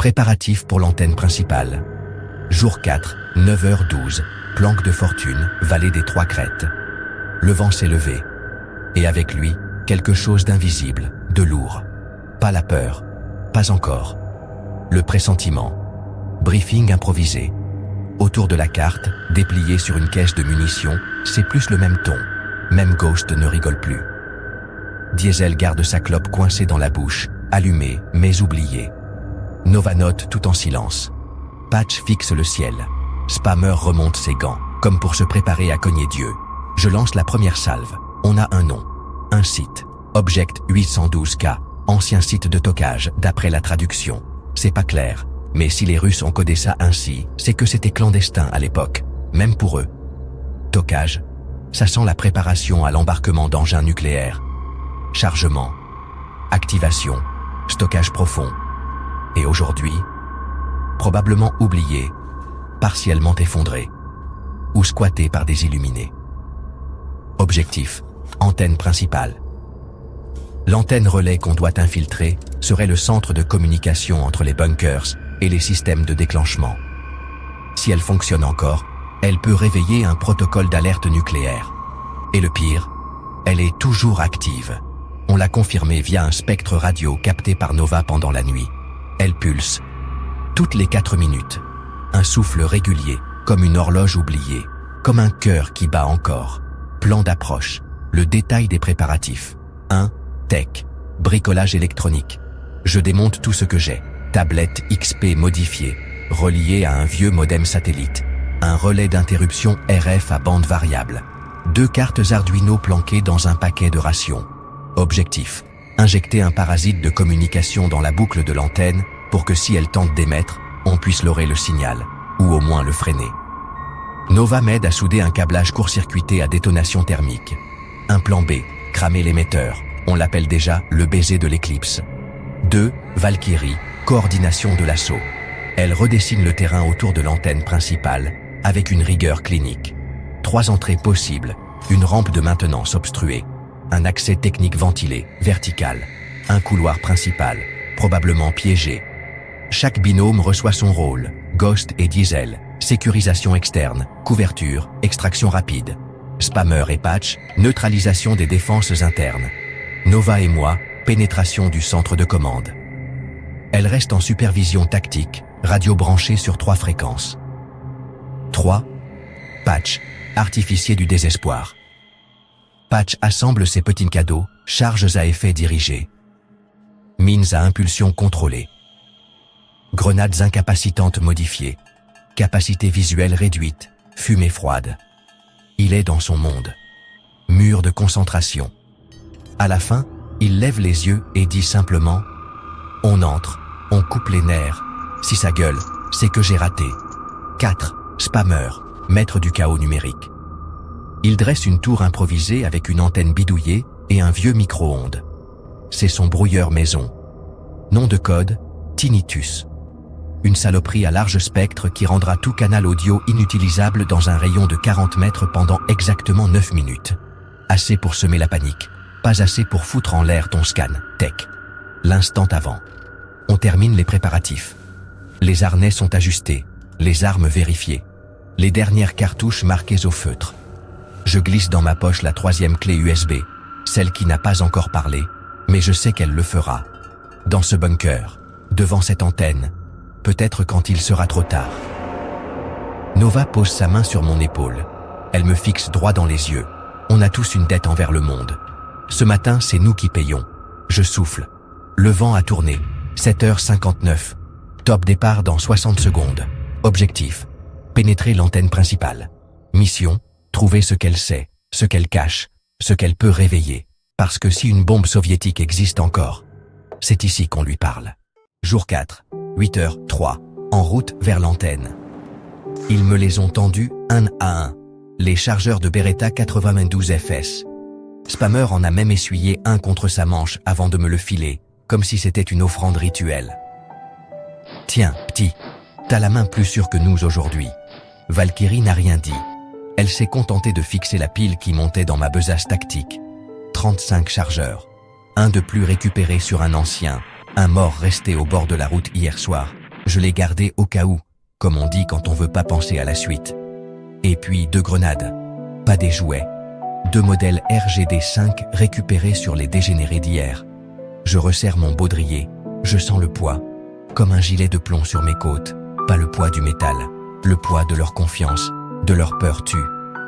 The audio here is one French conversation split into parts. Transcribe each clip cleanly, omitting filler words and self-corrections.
Préparatifs pour l'antenne principale. Jour 4, 9h12, planque de fortune, vallée des Trois Crêtes. Le vent s'est levé. Et avec lui, quelque chose d'invisible, de lourd. Pas la peur. Pas encore. Le pressentiment. Briefing improvisé. Autour de la carte, dépliée sur une caisse de munitions, c'est plus le même ton. Même Ghost ne rigole plus. Diesel garde sa clope coincée dans la bouche, allumée, mais oubliée. Nova note tout en silence. Patch fixe le ciel. Spammer remonte ses gants, comme pour se préparer à cogner Dieu. Je lance la première salve. On a un nom. Un site. Object 812K. Ancien site de tockage, d'après la traduction. C'est pas clair. Mais si les Russes ont codé ça ainsi, c'est que c'était clandestin à l'époque. Même pour eux. Tockage. Ça sent la préparation à l'embarquement d'engins nucléaires. Chargement. Activation. Stockage profond. Et aujourd'hui, probablement oublié, partiellement effondré, ou squatté par des illuminés. Objectif, antenne principale. L'antenne relais qu'on doit infiltrer serait le centre de communication entre les bunkers et les systèmes de déclenchement. Si elle fonctionne encore, elle peut réveiller un protocole d'alerte nucléaire. Et le pire, elle est toujours active. On l'a confirmé via un spectre radio capté par Nova pendant la nuit. Elle pulse. Toutes les 4 minutes. Un souffle régulier, comme une horloge oubliée, comme un cœur qui bat encore. Plan d'approche. Le détail des préparatifs. 1. Tech. Bricolage électronique. Je démonte tout ce que j'ai. Tablette XP modifiée, reliée à un vieux modem satellite. Un relais d'interruption RF à bande variable. 2 cartes Arduino planquées dans un paquet de rations. Objectif. Injecter un parasite de communication dans la boucle de l'antenne pour que si elle tente d'émettre, on puisse leurrer le signal, ou au moins le freiner. Nova m'aide à souder un câblage court-circuité à détonation thermique. Un plan B, cramer l'émetteur, on l'appelle déjà le baiser de l'éclipse. 2. Valkyrie, coordination de l'assaut. Elle redessine le terrain autour de l'antenne principale, avec une rigueur clinique. 3 entrées possibles, une rampe de maintenance obstruée. Un accès technique ventilé, vertical. Un couloir principal, probablement piégé. Chaque binôme reçoit son rôle. Ghost et Diesel, sécurisation externe, couverture, extraction rapide. Spammer et Patch, neutralisation des défenses internes. Nova et moi, pénétration du centre de commande. Elle reste en supervision tactique, radio branchée sur 3 fréquences. 3. Patch, artificier du désespoir. Patch assemble ses petits cadeaux, charges à effet dirigé. Mines à impulsion contrôlée. Grenades incapacitantes modifiées. Capacité visuelle réduite, fumée froide. Il est dans son monde. Mur de concentration. À la fin, il lève les yeux et dit simplement « On entre, on coupe les nerfs. Si ça gueule, c'est que j'ai raté. » 4. Spammer, maître du chaos numérique. Il dresse une tour improvisée avec une antenne bidouillée et un vieux micro-ondes. C'est son brouilleur maison. Nom de code, Tinnitus. Une saloperie à large spectre qui rendra tout canal audio inutilisable dans un rayon de 40 mètres pendant exactement 9 minutes. Assez pour semer la panique, pas assez pour foutre en l'air ton scan, tech. L'instant avant. On termine les préparatifs. Les harnais sont ajustés, les armes vérifiées. Les dernières cartouches marquées au feutre. Je glisse dans ma poche la 3e clé USB, celle qui n'a pas encore parlé, mais je sais qu'elle le fera. Dans ce bunker, devant cette antenne, peut-être quand il sera trop tard. Nova pose sa main sur mon épaule. Elle me fixe droit dans les yeux. On a tous une dette envers le monde. Ce matin, c'est nous qui payons. Je souffle. Le vent a tourné. 7h59. Top départ dans 60 secondes. Objectif. Pénétrer l'antenne principale. Mission. Trouver ce qu'elle sait, ce qu'elle cache, ce qu'elle peut réveiller. Parce que si une bombe soviétique existe encore, c'est ici qu'on lui parle. Jour 4, 8h03, en route vers l'antenne. Ils me les ont tendus un à un. Les chargeurs de Beretta 92 FS. Spammer en a même essuyé un contre sa manche avant de me le filer, comme si c'était une offrande rituelle. Tiens, petit, t'as la main plus sûre que nous aujourd'hui. Valkyrie n'a rien dit. Elle s'est contentée de fixer la pile qui montait dans ma besace tactique. 35 chargeurs. Un de plus récupéré sur un ancien, un mort resté au bord de la route hier soir. Je l'ai gardé au cas où, comme on dit quand on veut pas penser à la suite. Et puis 2 grenades. Pas des jouets. 2 modèles RGD-5 récupérés sur les dégénérés d'hier. Je resserre mon baudrier. Je sens le poids. Comme un gilet de plomb sur mes côtes. Pas le poids du métal. Le poids de leur confiance, de leur peur tue.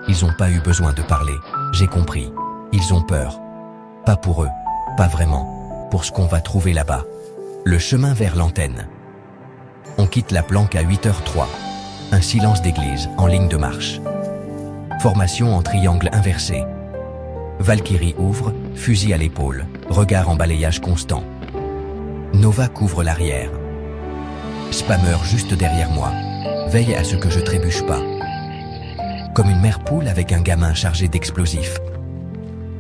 Ils n'ont pas eu besoin de parler. J'ai compris. Ils ont peur. Pas pour eux. Pas vraiment. Pour ce qu'on va trouver là-bas. Le chemin vers l'antenne. On quitte la planque à 8h03. Un silence d'église en ligne de marche. Formation en triangle inversé. Valkyrie ouvre, fusil à l'épaule, regard en balayage constant. Nova couvre l'arrière. Spammer juste derrière moi. Veille à ce que je trébuche pas. Comme une mère poule avec un gamin chargé d'explosifs.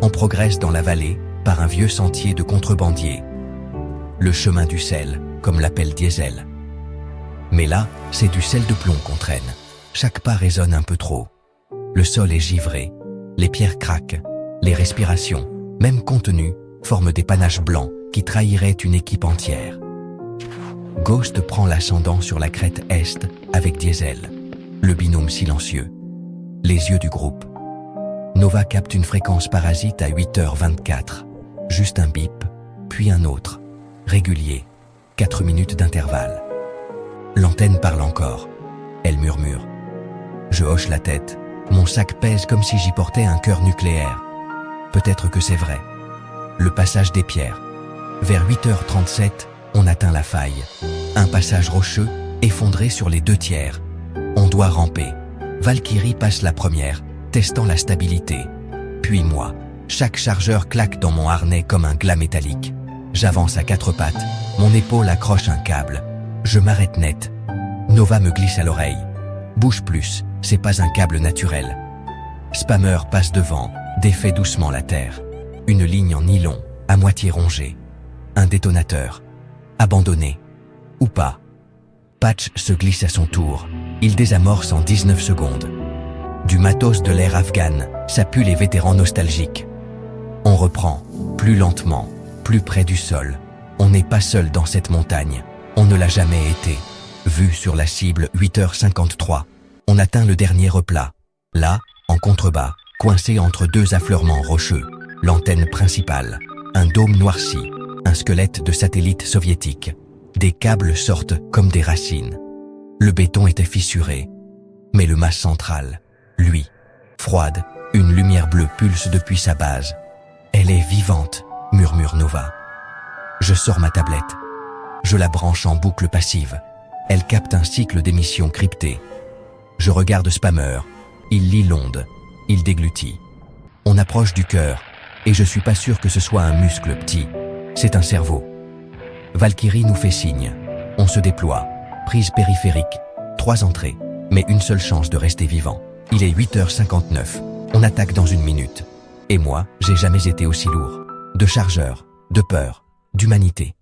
On progresse dans la vallée, par un vieux sentier de contrebandiers. Le chemin du sel, comme l'appelle Diesel. Mais là, c'est du sel de plomb qu'on traîne. Chaque pas résonne un peu trop. Le sol est givré, les pierres craquent, les respirations, même contenues, forment des panaches blancs qui trahiraient une équipe entière. Ghost prend l'ascendant sur la crête est avec Diesel, le binôme silencieux. Les yeux du groupe. Nova capte une fréquence parasite à 8h24. Juste un bip, puis un autre. Régulier. 4 minutes d'intervalle. L'antenne parle encore. Elle murmure. Je hoche la tête. Mon sac pèse comme si j'y portais un cœur nucléaire. Peut-être que c'est vrai. Le passage des pierres. Vers 8h37, on atteint la faille. Un passage rocheux, effondré sur les 2 tiers. On doit ramper. Valkyrie passe la première, testant la stabilité. Puis moi. Chaque chargeur claque dans mon harnais comme un glas métallique. J'avance à 4 pattes. Mon épaule accroche un câble. Je m'arrête net. Nova me glisse à l'oreille. Bouge plus, c'est pas un câble naturel. Spammer passe devant, défait doucement la terre. Une ligne en nylon, à moitié rongée. Un détonateur. Abandonné. Ou pas. Patch se glisse à son tour. Il désamorce en 19 secondes. Du matos de l'ère afghane, ça pue les vétérans nostalgiques. On reprend, plus lentement, plus près du sol. On n'est pas seul dans cette montagne. On ne l'a jamais été. Vue sur la cible 8h53. On atteint le dernier replat. Là, en contrebas, coincé entre 2 affleurements rocheux. L'antenne principale. Un dôme noirci. Un squelette de satellite soviétique. Des câbles sortent comme des racines. Le béton était fissuré. Mais le mât central, lui, froide, une lumière bleue pulse depuis sa base. Elle est vivante, murmure Nova. Je sors ma tablette. Je la branche en boucle passive. Elle capte un cycle d'émissions cryptées. Je regarde Spammer. Il lit l'onde. Il déglutit. On approche du cœur, et je suis pas sûr que ce soit un muscle petit. C'est un cerveau. Valkyrie nous fait signe. On se déploie. Prise périphérique. 3 entrées, mais une seule chance de rester vivant. Il est 8h59. On attaque dans 1 minute. Et moi, j'ai jamais été aussi lourd. De chargeur, de peur, d'humanité.